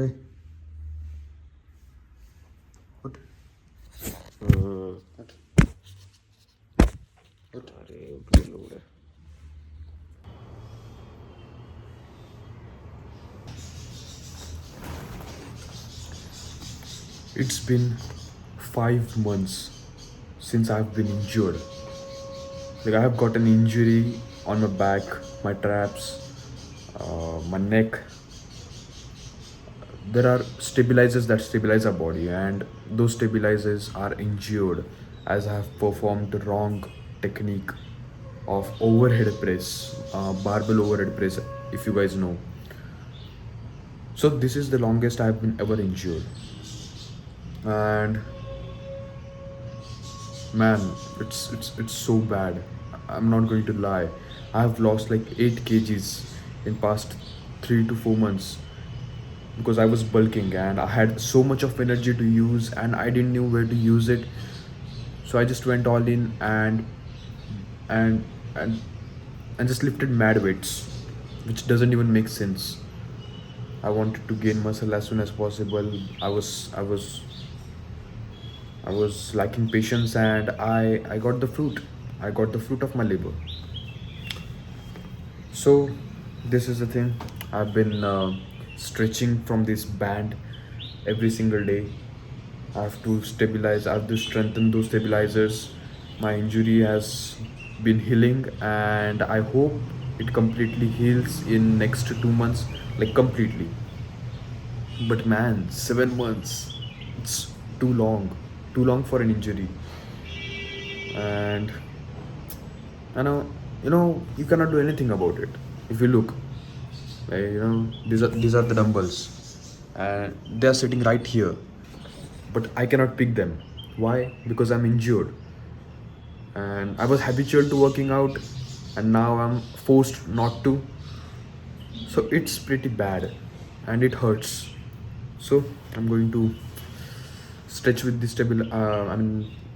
अरे उठ उठ उठ अरे उठ गेलो उड्या. It's been 5 months since I've been injured. Like I have got an injury on my back, my traps, my neck. There are stabilizers that stabilize our body, and those stabilizers are injured as I have performed the wrong technique of overhead press, barbell overhead press, if you guys know. So this is the longest I've been ever injured, and man, it's so bad. I'm not going to lie. I have lost like 8 kgs in past 3 to 4 months because I was bulking and I had so much of energy to use and I didn't know where to use it. So I just went all in and and and just lifted mad weights, which doesn't even make sense. I wanted to gain muscle as soon as possible. I was lacking patience, and I got the fruit. I got the fruit of my labor. So this is the thing. I've been stretching from this band every single day. I have to stabilize. I have to strengthen those stabilizers. My injury has been healing, and I hope it completely heals in next 2 months, like completely. But man, 7 months, it's too long for an injury. And I know, you cannot do anything about it. If you look, like, these are the dumbbells, and they are sitting right here, but I cannot pick them. Why? Because I'm injured, and I was habitual to working out, and now I'm forced not to. So it's pretty bad, and it hurts. So I'm going to stretch with the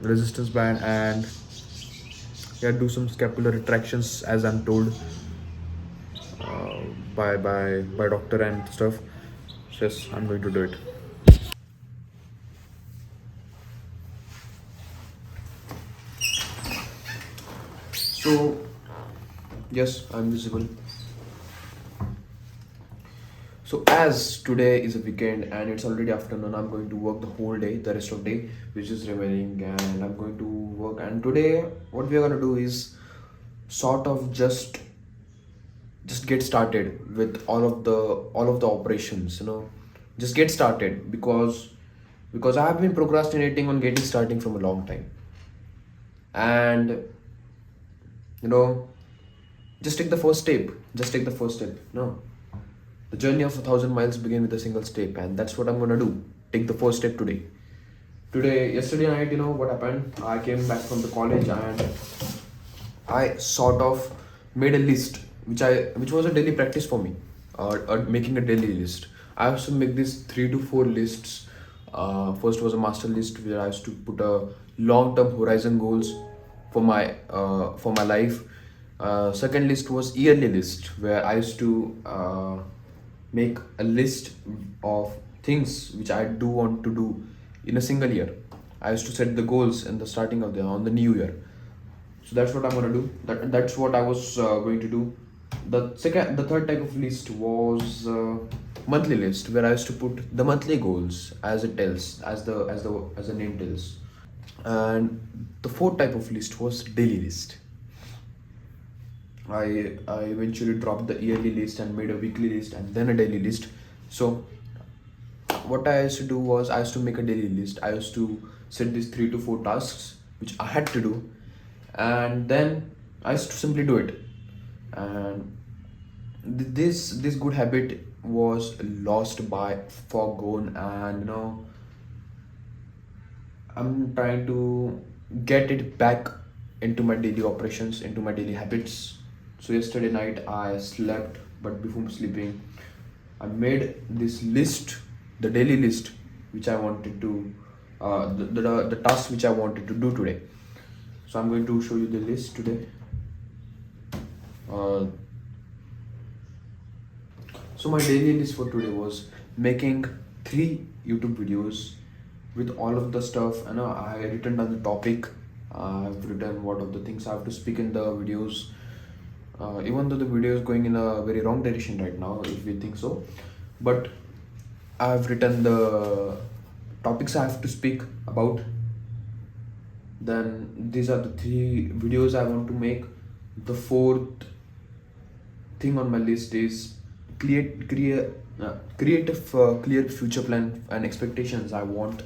resistance band, and yeah, do some scapular retractions as I'm told uh, by doctor and stuff. So yes, I'm going to do it. So yes, I'm visible. So as today is a weekend and it's already afternoon, I'm going to work the whole day, the rest of day, which is remaining, and I'm going to work. And today, what we are gonna do is sort of just get started with all of the operations. Just get started because I have been procrastinating on getting starting from a long time, and you know, just take the first step. Just take the first step. No. The journey of 1,000 miles begin with a single step, and that's what I'm gonna do. Take the first step today. Yesterday night, what happened? I came back from the college and I sort of made a list, which was a daily practice for me, making a daily list. I used to make these 3 to 4 lists. First was a master list where I used to put a long-term horizon goals for my life. Second list was yearly list where I used to make a list of things which I do want to do in a single year. I used to set the goals in the starting of on the new year. So that's what I'm gonna do. That's what I was going to do. The third type of list was monthly list where I used to put the monthly goals as it tells, as the name tells. And the fourth type of list was daily list. I eventually dropped the yearly list and made a weekly list and then a daily list. So what I used to do was I used to make a daily list. I used to set these 3 to 4 tasks which I had to do, and then I used to simply do it. And this good habit was lost by forgone, and I'm trying to get it back into my daily operations, into my daily habits. So yesterday night I slept, but before sleeping, I made this list, the daily list, which I wanted to, the task which I wanted to do today. So I'm going to show you the list today. Uh, so my daily list for today was making 3 YouTube videos with all of the stuff. I written down the topic. I've written what of the things I have to speak in the videos. Even though the video is going in a very wrong direction right now, if we think so, but I've written the topics I have to speak about. Then these are the 3 videos I want to make. The fourth thing on my list is create a clear future plan and expectations I want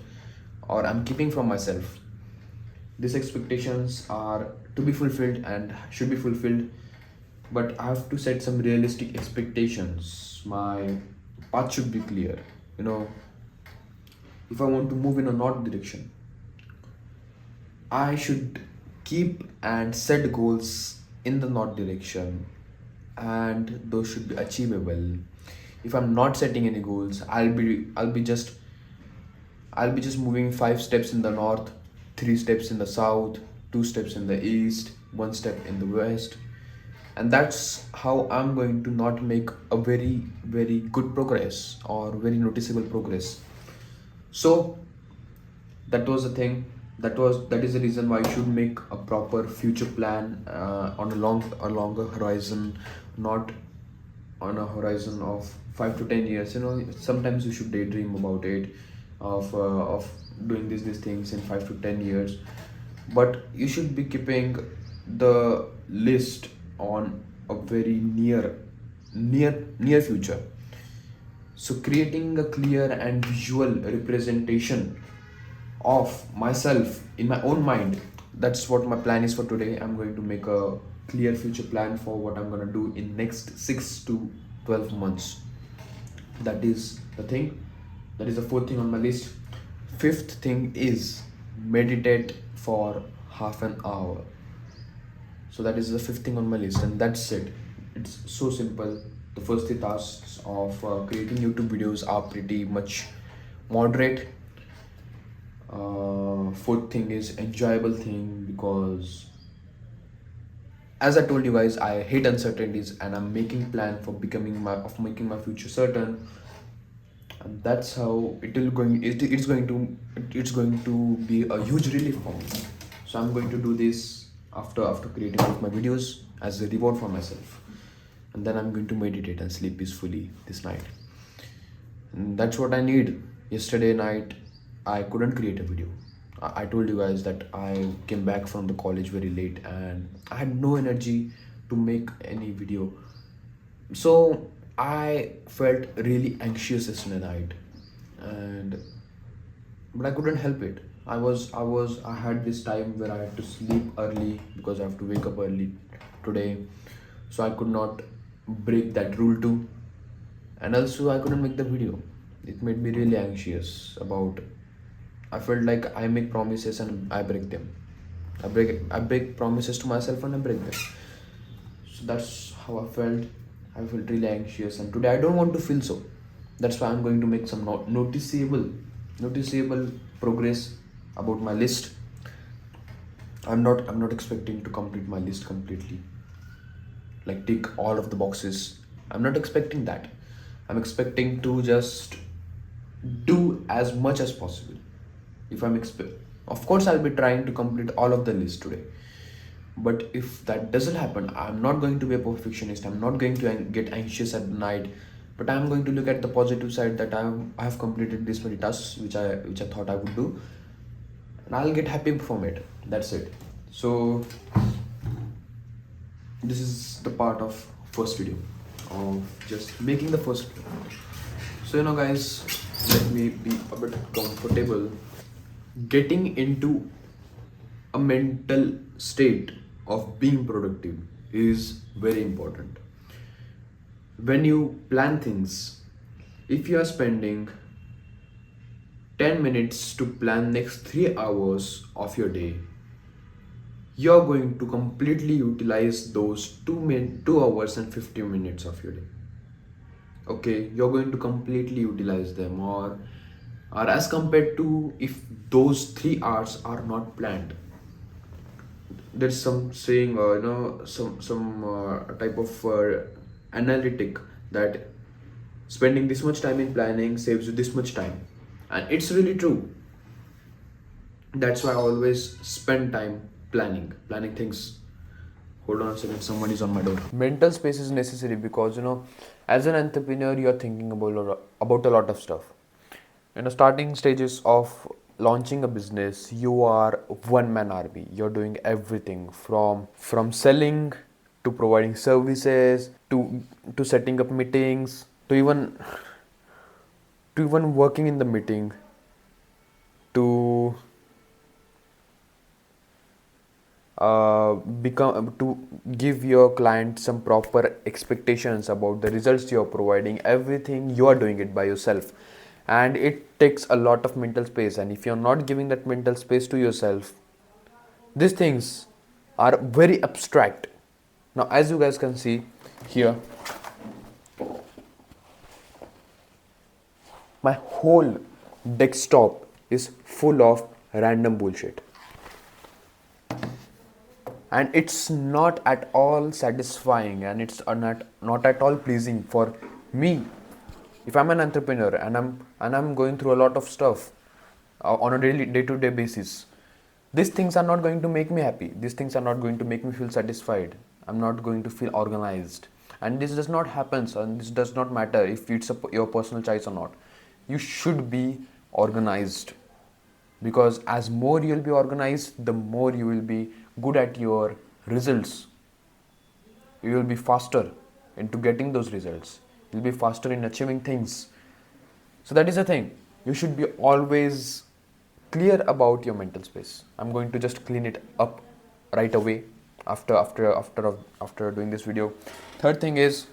or I'm keeping from myself. These expectations are to be fulfilled and should be fulfilled, but I have to set some realistic expectations. My path should be clear. You know, if I want to move in a north direction, I should keep and set goals in the north direction, and those should be achievable. If I'm not setting any goals, I'll be just moving 5 steps in the north, 3 steps in the south, 2 steps in the east, 1 step in the west, and that's how I'm going to not make a very good progress or very noticeable progress. So that was the thing. That is the reason why you should make a proper future plan on a longer horizon, not on a horizon of 5 to 10 years. Sometimes you should daydream about it, of doing these things in 5 to 10 years, but you should be keeping the list on a very near future. So creating a clear and visual representation of myself in my own mind, that's what my plan is for today. I'm going to make a clear future plan for what I'm going to do in next 6 to 12 months. That is the thing. That is the fourth thing on my list. Fifth thing is meditate for half an hour. So that is the fifth thing on my list, and that's it. It's so simple. The first 3 tasks of creating YouTube videos are pretty much moderate. Fourth thing is enjoyable thing, because as I told you guys, I hate uncertainties, and I'm making plan for making my future certain, and that's how it's going to be a huge relief for me. So I'm going to do this after creating all of my videos as a reward for myself, and then I'm going to meditate and sleep peacefully this night. And that's what I need. Yesterday night I couldn't create a video. I told you guys that I came back from the college very late and I had no energy to make any video. So I felt really anxious yesterday night, and but I couldn't help it. I had this time where I had to sleep early because I have to wake up early today. So I could not break that rule too. And also I couldn't make the video. It made me really anxious about, I felt like I make promises and I break them. I break promises to myself and I break them. So that's how I felt. I felt really anxious, and today I don't want to feel so. That's why I'm going to make some noticeable progress about my list. I'm not expecting to complete my list completely, like tick all of the boxes. I'm not expecting that. I'm expecting to just do as much as possible. If I'm expect Of course I'll be trying to complete all of the list today, but if that doesn't happen, I'm not going to be a perfectionist. I'm not going to get anxious at night, but I'm going to look at the positive side, that I have completed this many tasks which I thought I would do, and I'll get happy from it. That's it. So this is the part of first video of just making the first video. So guys, let me be a bit comfortable. Getting into a mental state of being productive is very important. When you plan things, if you are spending 10 minutes to plan next 3 hours of your day, you're going to completely utilize those 2 hours and 50 minutes of your day. Okay, you're going to completely utilize them, or as compared to if those 3 hours are not planned. There's some saying, some type of analytic, that spending this much time in planning saves you this much time. And it's really true. That's why I always spend time planning things. Hold on a second, somebody's on my door. Mental space is necessary because, as an entrepreneur, you're thinking about a lot of stuff. In the starting stages of launching a business, you are one man army. You're doing everything from selling to providing services to setting up meetings to even working in the meeting to become to give your client some proper expectations about the results you are providing. Everything you are doing it by yourself, and it takes a lot of mental space. And if you're not giving that mental space to yourself, these things are very abstract. Now, as you guys can see here, my whole desktop is full of random bullshit, and it's not at all satisfying, and it's not at all pleasing for me. If I'm an entrepreneur and I'm going through a lot of stuff on a day-to-day basis, these things are not going to make me happy. These things are not going to make me feel satisfied. I'm not going to feel organized, and this does not happen. And this does not matter if it's your personal choice or not. You should be organized, because as more you'll be organized, the more you will be good at your results. You will be faster into getting those results. You'll be faster in achieving things. So that is the thing. You should be always clear about your mental space. I'm going to just clean it up right away after doing this video. Third thing is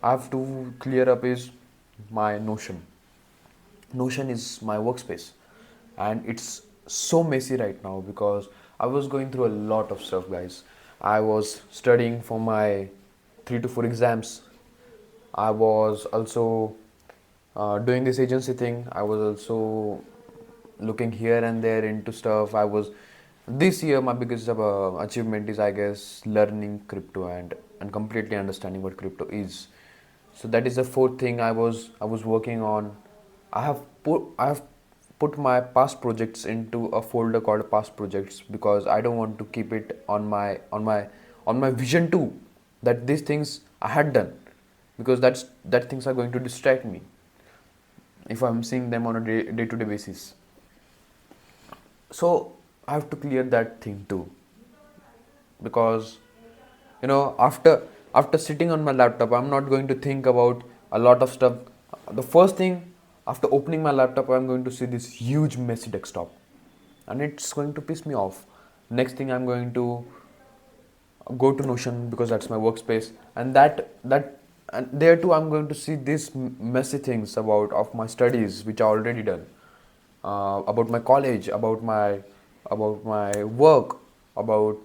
I have to clear up is my Notion. Notion is my workspace, and it's so messy right now because I was going through a lot of stuff, guys. I was studying for my 3 to 4 exams. I was also doing this agency thing. I was also looking here and there into stuff. This year my biggest achievement is, I guess, learning crypto and completely understanding what crypto is. So that is the fourth thing I was working on. I have put my past projects into a folder called past projects, because I don't want to keep it on my vision too, that these things I had done, because that things are going to distract me if I'm seeing them on a day-to-day basis. So I have to clear that thing too, because after sitting on my laptop, I'm not going to think about a lot of stuff. The first thing, after opening my laptop, I'm going to see this huge messy desktop, and it's going to piss me off. Next thing, I'm going to go to Notion, because that's my workspace, and and there too I'm going to see these messy things of my studies which I already done, about my college, about my work, about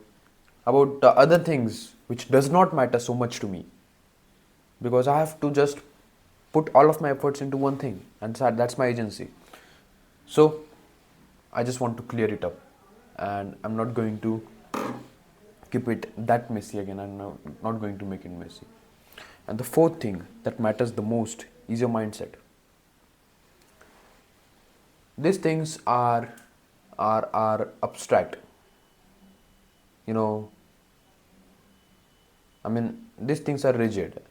the other things which does not matter so much to me, because I have to just put all of my efforts into one thing, and that's my agency. So I just want to clear it up, and I'm not going to keep it that messy again. I'm not going to make it messy. And the fourth thing that matters the most is your mindset. These things are abstract. These things are rigid.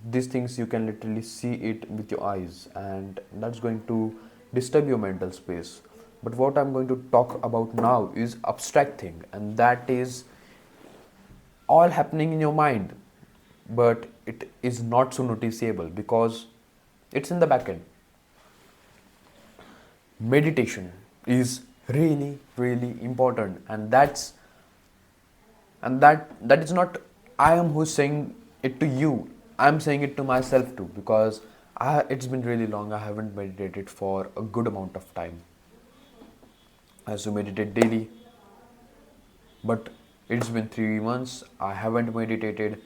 These things you can literally see it with your eyes, and that's going to disturb your mental space. But what I'm going to talk about now is abstract thing, and that is all happening in your mind, but it is not so noticeable because it's in the back end. Meditation is really, really important, and that is not I am who's saying it to you. I'm saying it to myself too, because it's been really long. I haven't meditated for a good amount of time. I used to meditate daily, but it's been 3 months. I haven't meditated.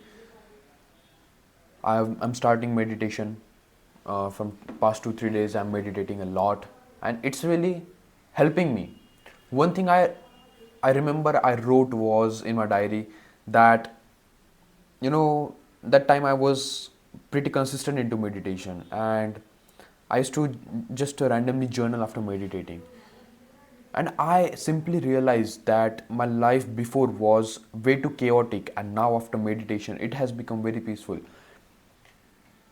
I'm starting meditation from past 2-3 days. I'm meditating a lot, and it's really helping me. One thing I remember I wrote was in my diary that that time I was pretty consistent into meditation, and I used to just randomly journal after meditating. And I simply realized that my life before was way too chaotic, and now after meditation, it has become very peaceful.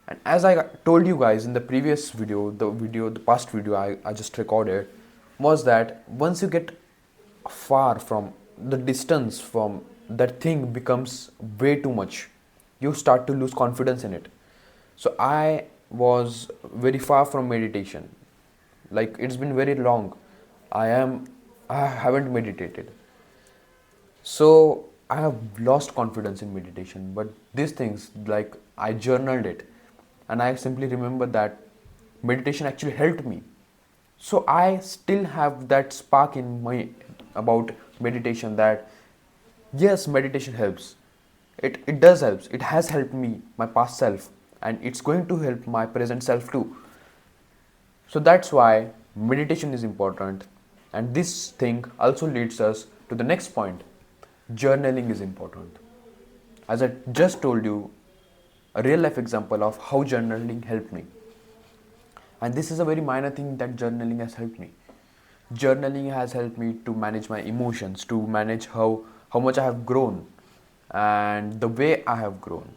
And as I told you guys in the previous video, the past video I just recorded, was that once you get far from the distance from that thing becomes way too much, you start to lose confidence in it. So I was very far from meditation. Like it's been very long. I haven't meditated. So I have lost confidence in meditation. But these things, like I journaled it, and I simply remember that meditation actually helped me. So I still have that spark in my about meditation, that yes, meditation helps. It does helps. It has helped me, my past self, and it's going to help my present self too. So that's why meditation is important. And this thing also leads us to the next point. Journaling is important. As I just told you, a real life example of how journaling helped me. And this is a very minor thing that journaling has helped me. Journaling has helped me to manage my emotions, to manage how much I have grown and the way I have grown.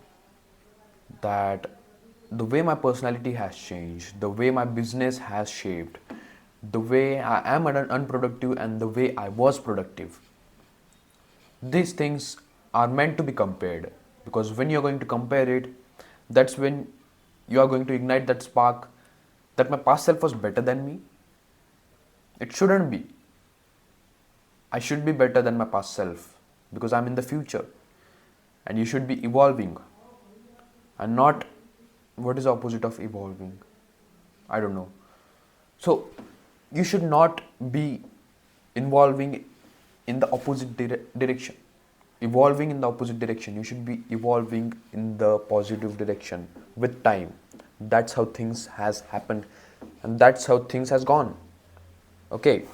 That the way my personality has changed, the way my business has shaped, the way I am unproductive and the way I was productive. These things are meant to be compared, because when you're going to compare it, that's when you are going to ignite that spark that my past self was better than me. It shouldn't be. I should be better than my past self because I'm in the future, and you should be evolving and not what is the opposite of evolving. I don't know. So you should not be involving in the opposite direction. Evolving in the opposite direction. You should be evolving in the positive direction with time. That's how things has happened, and that's how things has gone. Okay.